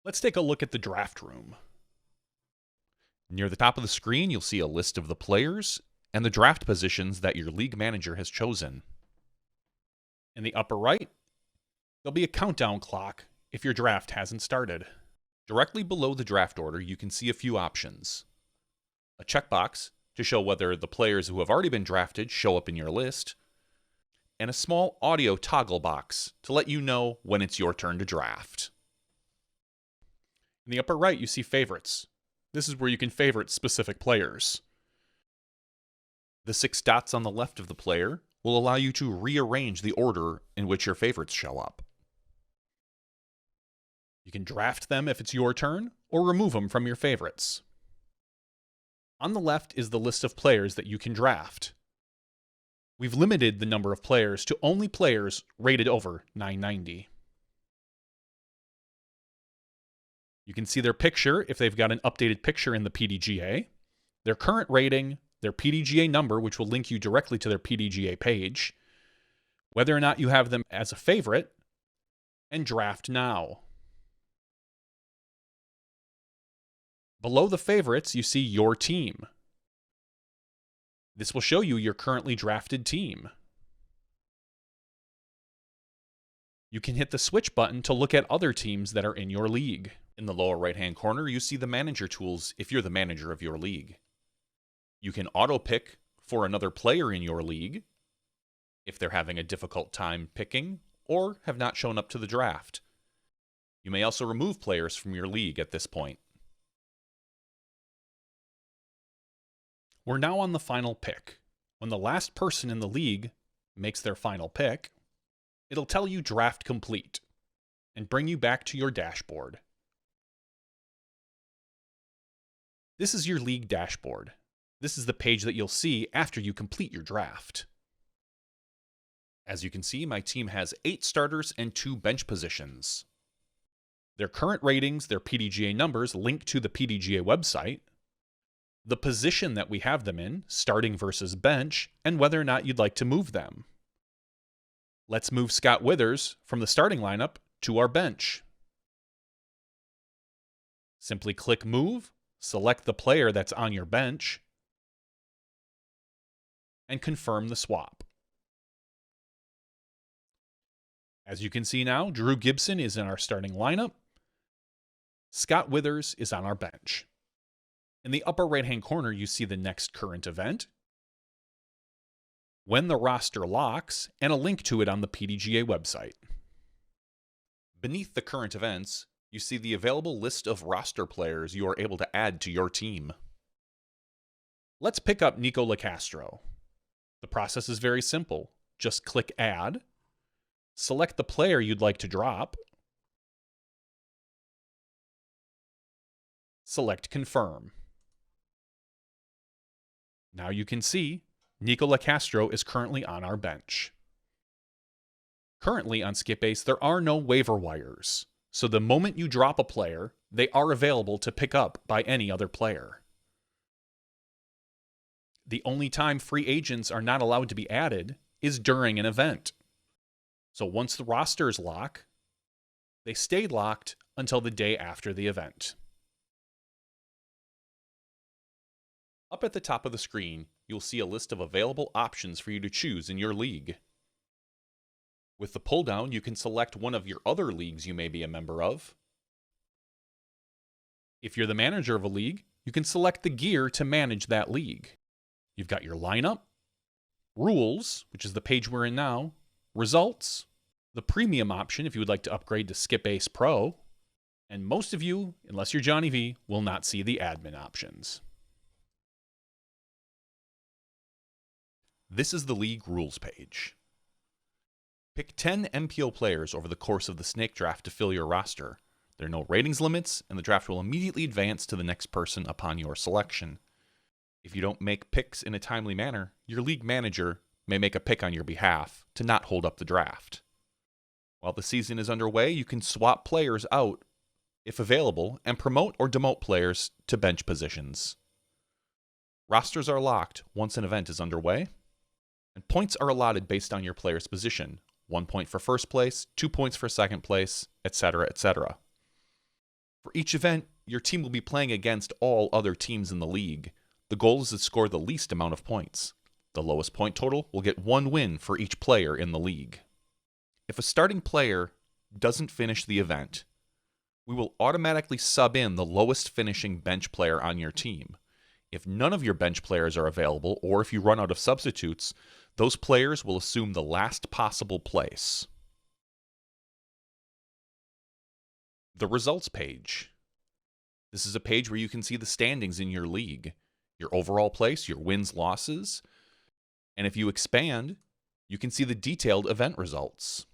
Let's take a look at the draft room. Near the top of the screen, you'll see a list of the players and the draft positions that your league manager has chosen. In the upper right, there'll be a countdown clock if your draft hasn't started. Directly below the draft order, you can see a few options. A checkbox to show whether the players who have already been drafted show up in your list, and a small audio toggle box to let you know when it's your turn to draft. In the upper right, you see favorites. This is where you can favorite specific players. The 6 dots on the left of the player will allow you to rearrange the order in which your favorites show up. You can draft them if it's your turn, or remove them from your favorites. On the left is the list of players that you can draft. We've limited the number of players to only players rated over 990. You can see their picture if they've got an updated picture in the PDGA, their current rating, their PDGA number, which will link you directly to their PDGA page, whether or not you have them as a favorite, and draft now. Below the favorites, you see your team. This will show you your currently drafted team. You can hit the switch button to look at other teams that are in your league. In the lower right-hand corner, you see the manager tools if you're the manager of your league. You can auto-pick for another player in your league if they're having a difficult time picking or have not shown up to the draft. You may also remove players from your league at this point. We're now on the final pick. When the last person in the league makes their final pick, it'll tell you draft complete and bring you back to your dashboard. This is your league dashboard. This is the page that you'll see after you complete your draft. As you can see, my team has 8 starters and 2 bench positions. Their current ratings, their PDGA numbers link to the PDGA website, the position that we have them in, starting versus bench, and whether or not you'd like to move them. Let's move Scott Withers from the starting lineup to our bench. Simply click Move, select the player that's on your bench, and confirm the swap. As you can see now, Drew Gibson is in our starting lineup. Scott Withers is on our bench. In the upper right-hand corner, you see the next current event, when the roster locks, and a link to it on the PDGA website. Beneath the current events, you see the available list of roster players you are able to add to your team. Let's pick up Nico Locastro. The process is very simple. Just click Add, select the player you'd like to drop, select Confirm. Now you can see Nico Locastro is currently on our bench. Currently on SkipAce, there are no waiver wires, so the moment you drop a player, they are available to pick up by any other player. The only time free agents are not allowed to be added is during an event. So once the rosters lock, they stay locked until the day after the event. Up at the top of the screen, you'll see a list of available options for you to choose in your league. With the pull-down, you can select one of your other leagues you may be a member of. If you're the manager of a league, you can select the gear to manage that league. You've got your lineup, rules, which is the page we're in now, results, the premium option if you would like to upgrade to SkipAce Pro, and most of you, unless you're Johnny V, will not see the admin options. This is the league rules page. Pick 10 MPO players over the course of the snake draft to fill your roster. There are no ratings limits, and the draft will immediately advance to the next person upon your selection. If you don't make picks in a timely manner, your league manager may make a pick on your behalf to not hold up the draft. While the season is underway, you can swap players out if available and promote or demote players to bench positions. Rosters are locked once an event is underway, and points are allotted based on your player's position. 1 point for first place, 2 points for second place, etc., etc. For each event, your team will be playing against all other teams in the league. The goal is to score the least amount of points. The lowest point total will get 1 win for each player in the league. If a starting player doesn't finish the event, we will automatically sub in the lowest finishing bench player on your team. If none of your bench players are available, or if you run out of substitutes, those players will assume the last possible place. The results page. This is a page where you can see the standings in your league, your overall place, your wins, losses, and if you expand, you can see the detailed event results.